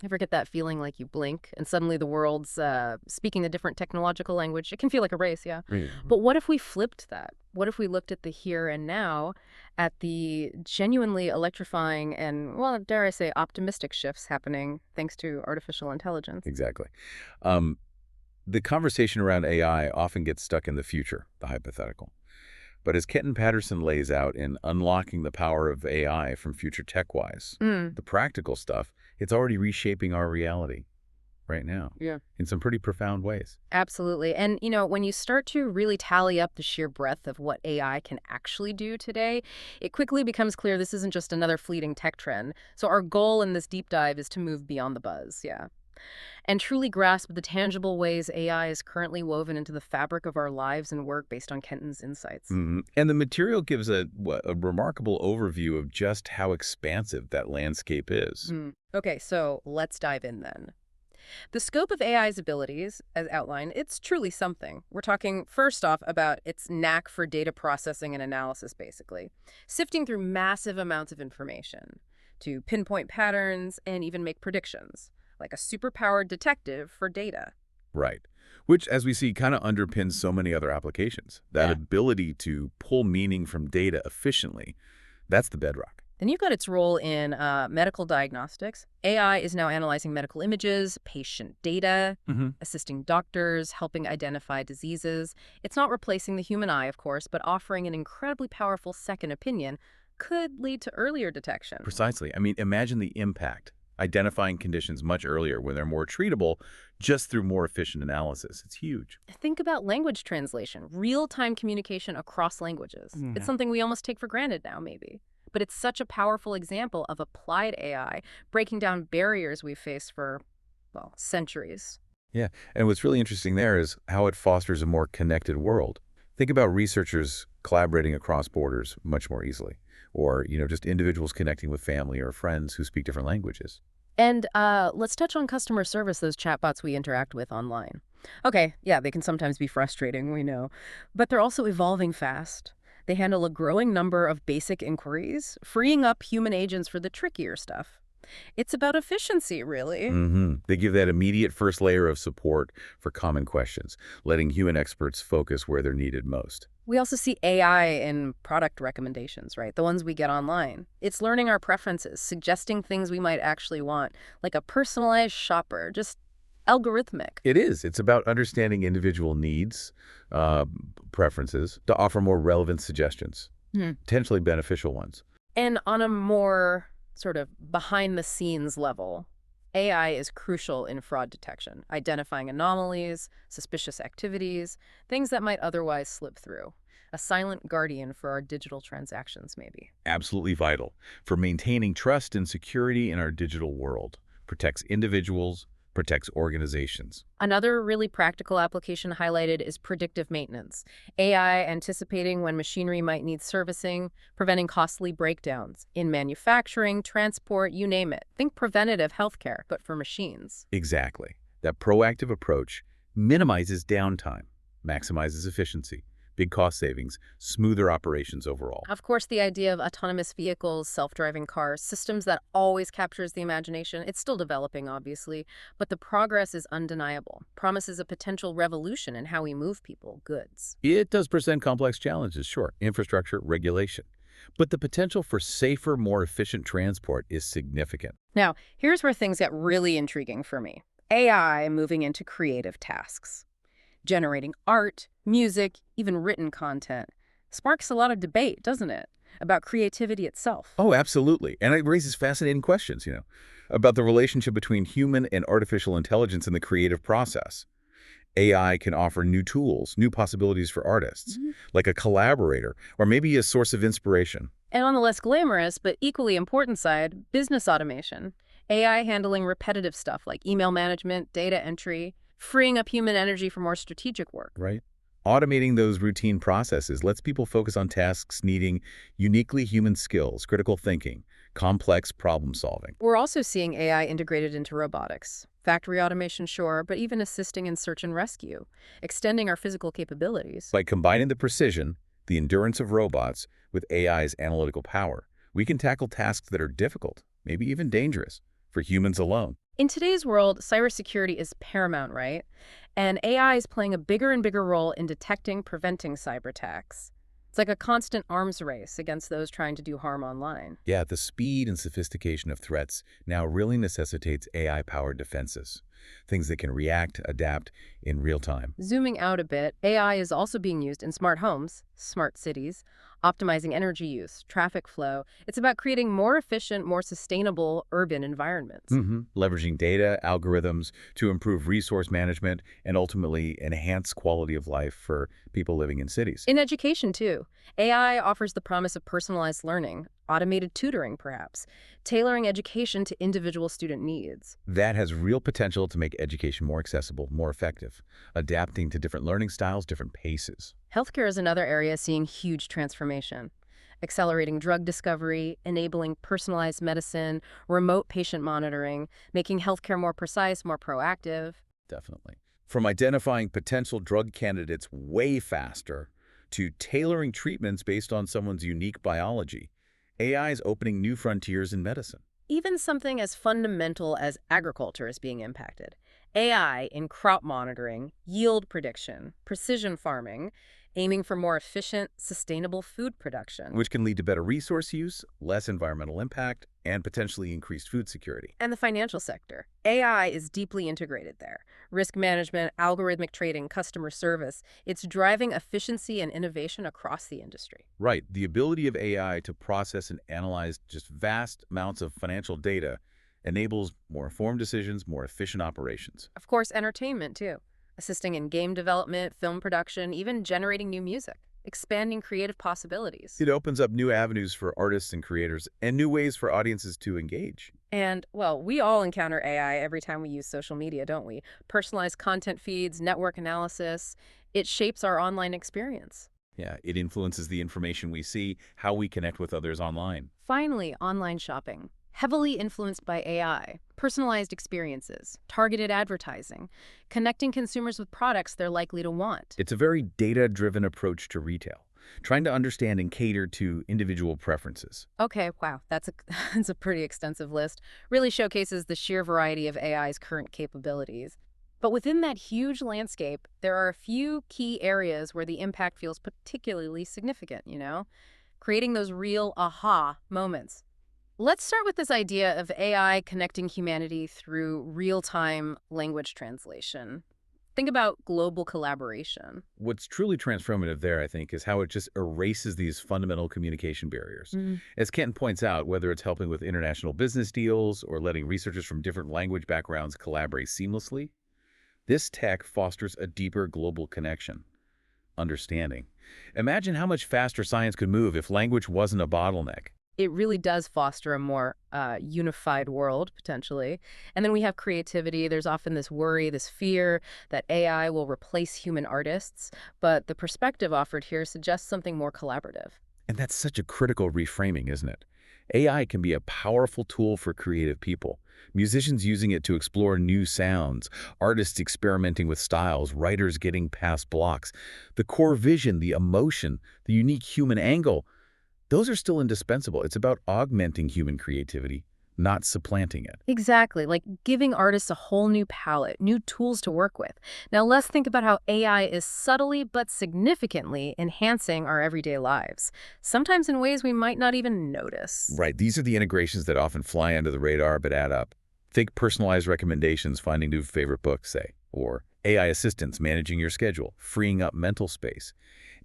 Ever get that feeling like you blink and suddenly the world's speaking a different technological language? It can feel like a race, yeah. Right. But what if we flipped that? What if we looked at the here and now, at the genuinely electrifying and, well, dare I say, optimistic shifts happening thanks to artificial intelligence? Exactly. Um, the conversation around AI often gets stuck in the future, the hypothetical. But as Kenton Patterson lays out in Unlocking the Power of AI from Future Tech-Wise, Mm, the practical stuff, it's already reshaping our reality right now yeah. in some pretty profound ways. Absolutely. And, when you start to really tally up the sheer breadth of what AI can actually do today, it quickly becomes clear this isn't just another fleeting tech trend. So our goal in this deep dive is to move beyond the buzz, yeah, and truly grasp the tangible ways AI is currently woven into the fabric of our lives and work based on Kenton's insights. And the material gives a remarkable overview of just how expansive that landscape is. Okay, so let's dive in then. The scope of AI's abilities, as outlined, it's truly something. We're talking, first off, about its knack for data processing and analysis, basically, sifting through massive amounts of information to pinpoint patterns and even make predictions, like a superpowered detective for data. Right. Which, as we see, kind of underpins so many other applications. That Yeah. ability to pull meaning from data efficiently, that's the bedrock. Then you've got its role in medical diagnostics. AI is now analyzing medical images, patient data, assisting doctors, helping identify diseases. It's not replacing the human eye, of course, but offering an incredibly powerful second opinion could lead to earlier detection. Precisely. I mean, imagine the impact. Identifying conditions much earlier when they're more treatable just through more efficient analysis. It's huge. Think about language translation, real-time communication across languages. It's Yeah. something we almost take for granted now, maybe. But it's such a powerful example of applied AI breaking down barriers we've faced for, well, centuries. Yeah. And what's really interesting there is how it fosters a more connected world. Think about researchers collaborating across borders much more easily, or, just individuals connecting with family or friends who speak different languages. And let's touch on customer service, those chatbots we interact with online. Okay, yeah, they can sometimes be frustrating, we know, but they're also evolving fast. They handle a growing number of basic inquiries, freeing up human agents for the trickier stuff. It's about efficiency, really. They give that immediate first layer of support for common questions, letting human experts focus where they're needed most. We also see AI in product recommendations, right? The ones we get online. It's learning our preferences, suggesting things we might actually want, like a personalized shopper, just algorithmic. It is. It's about understanding individual needs, uh, preferences, to offer more relevant suggestions, potentially beneficial ones. And on a more sort of behind the scenes level, AI is crucial in fraud detection, identifying anomalies, suspicious activities, things that might otherwise slip through. A silent guardian for our digital transactions, maybe. Absolutely vital for maintaining trust and security in our digital world. Protects individuals, protects organizations. Another really practical application highlighted is predictive maintenance. AI anticipating when machinery might need servicing, preventing costly breakdowns in manufacturing, transport, you name it. Think preventative healthcare, but for machines. Exactly. That proactive approach minimizes downtime, maximizes efficiency, big cost savings, smoother operations overall. Of course, the idea of autonomous vehicles, self-driving cars, systems that always captures the imagination, it's still developing, obviously, but the progress is undeniable. Promises a potential revolution in how we move people, goods. It does present complex challenges, sure, infrastructure, regulation. But the potential for safer, more efficient transport is significant. Now, here's where things get really intriguing for me. AI moving into creative tasks. Generating art, music, even written content. Sparks a lot of debate, doesn't it? About creativity itself. Oh, absolutely. And it raises fascinating questions, about the relationship between human and artificial intelligence in the creative process. AI can offer new tools, new possibilities for artists, like a collaborator or maybe a source of inspiration. And on the less glamorous but equally important side, business automation. AI handling repetitive stuff like email management, data entry, freeing up human energy for more strategic work. Right. Automating those routine processes lets people focus on tasks needing uniquely human skills, critical thinking, complex problem solving. We're also seeing AI integrated into robotics. Factory automation, sure, but even assisting in search and rescue, extending our physical capabilities. By combining the precision, the endurance of robots with AI's analytical power, we can tackle tasks that are difficult, maybe even dangerous, for humans alone. In today's world, cybersecurity is paramount, right? And AI is playing a bigger and bigger role in detecting, preventing cyber attacks. It's like a constant arms race against those trying to do harm online. Yeah, the speed and sophistication of threats now really necessitates AI-powered defenses, things that can react, adapt in real time. Zooming out a bit, AI is also being used in smart homes, smart cities, optimizing energy use, traffic flow. It's about creating more efficient, more sustainable urban environments. Leveraging data, algorithms to improve resource management and ultimately enhance quality of life for people living in cities. In education, too, AI offers the promise of personalized learning, automated tutoring, perhaps, tailoring education to individual student needs. That has real potential to make education more accessible, more effective, adapting to different learning styles, different paces. Healthcare is another area seeing huge transformation. Accelerating drug discovery, enabling personalized medicine, remote patient monitoring, making healthcare more precise, more proactive. Definitely. From identifying potential drug candidates way faster to tailoring treatments based on someone's unique biology, AI is opening new frontiers in medicine. Even something as fundamental as agriculture is being impacted. AI in crop monitoring, yield prediction, precision farming, aiming for more efficient, sustainable food production. Which can lead to better resource use, less environmental impact, and potentially increased food security. And the financial sector. AI is deeply integrated there. Risk management, algorithmic trading, customer service. It's driving efficiency and innovation across the industry. Right, the ability of AI to process and analyze just vast amounts of financial data enables more informed decisions, more efficient operations. Of course, entertainment, too. Assisting in game development, film production, even generating new music, expanding creative possibilities. It opens up new avenues for artists and creators and new ways for audiences to engage. And, well, we all encounter AI every time we use social media, don't we? Personalized content feeds, network analysis. It shapes our online experience. Yeah, it influences the information we see, how we connect with others online. Finally, online shopping. Heavily influenced by AI, personalized experiences, targeted advertising, connecting consumers with products they're likely to want. It's a very data-driven approach to retail, trying to understand and cater to individual preferences. Okay, wow, that's a pretty extensive list. Really showcases the sheer variety of AI's current capabilities. But within that huge landscape, there are a few key areas where the impact feels particularly significant, creating those real aha moments. Let's start with this idea of AI connecting humanity through real-time language translation. Think about global collaboration. What's truly transformative there, I think, is how it just erases these fundamental communication barriers. As Kenton points out, whether it's helping with international business deals or letting researchers from different language backgrounds collaborate seamlessly, this tech fosters a deeper global connection, understanding. Imagine how much faster science could move if language wasn't a bottleneck. It really does foster a more unified world, potentially. And then we have creativity. There's often this worry, this fear that AI will replace human artists. But the perspective offered here suggests something more collaborative. And that's such a critical reframing, isn't it? AI can be a powerful tool for creative people. Musicians using it to explore new sounds, artists experimenting with styles, writers getting past blocks. The core vision, the emotion, the unique human angle, those are still indispensable. It's about augmenting human creativity, not supplanting it. Exactly, like giving artists a whole new palette, new tools to work with. Now let's think about how AI is subtly but significantly enhancing our everyday lives, sometimes in ways we might not even notice. Right, these are the integrations that often fly under the radar but add up. Think personalized recommendations, finding new favorite books, say, or AI assistants managing your schedule, freeing up mental space.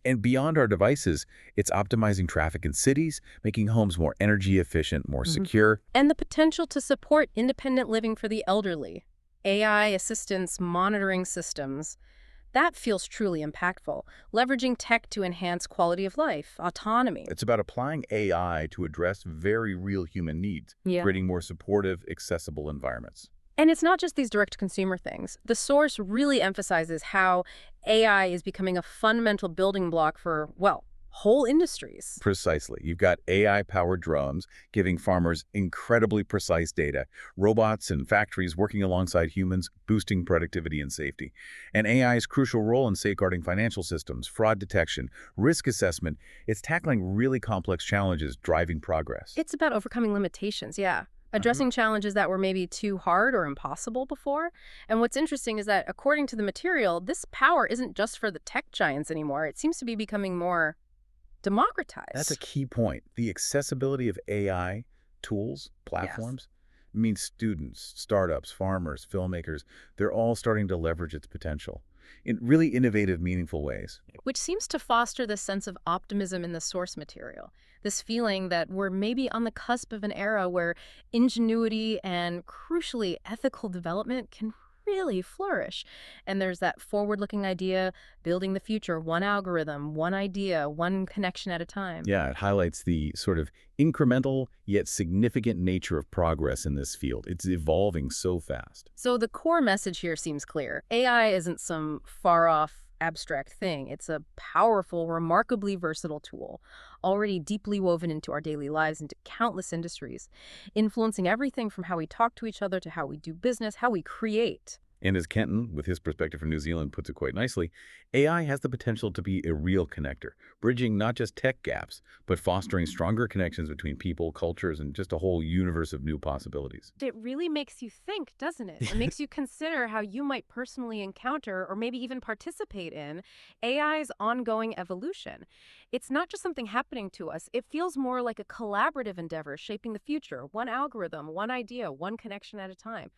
And beyond our devices, it's optimizing traffic in cities, making homes more energy efficient, more secure. And the potential to support independent living for the elderly. AI assistance monitoring systems. That feels truly impactful, leveraging tech to enhance quality of life, autonomy. It's about applying AI to address very real human needs, Yeah. creating more supportive, accessible environments. And it's not just these direct-to-consumer things. The source really emphasizes how AI is becoming a fundamental building block for, well, whole industries. Precisely. You've got AI-powered drones giving farmers incredibly precise data, robots and factories working alongside humans, boosting productivity and safety. And AI's crucial role in safeguarding financial systems, fraud detection, risk assessment, it's tackling really complex challenges, driving progress. It's about overcoming limitations, yeah. addressing challenges that were maybe too hard or impossible before. And what's interesting is that, according to the material, this power isn't just for the tech giants anymore. It seems to be becoming more That's a democratized. key point. The accessibility of AI tools, Yes. platforms, means students, startups, farmers, filmmakers, they're all starting to leverage its potential in really innovative, meaningful ways. Which seems to foster this sense of optimism in the source material, this feeling that we're maybe on the cusp of an era where ingenuity and, crucially, ethical development can really flourish. And there's that forward-looking idea, building the future, one algorithm, one idea, one connection at a time. Yeah, it highlights the sort of incremental yet significant nature of progress in this field. It's evolving so fast. So the core message here seems clear. AI isn't some far-off abstract thing. It's a powerful, remarkably versatile tool, already deeply woven into our daily lives, into countless industries, influencing everything from how we talk to each other to how we do business, how we create. And as Kenton, with his perspective from New Zealand, puts it quite nicely, AI has the potential to be a real connector, bridging not just tech gaps, but fostering stronger connections between people, cultures, and just a whole universe of new possibilities. It really makes you think, doesn't it? It makes you consider how you might personally encounter or maybe even participate in AI's ongoing evolution. It's not just something happening to us, it feels more like a collaborative endeavor shaping the future, one algorithm, one idea, one connection at a time.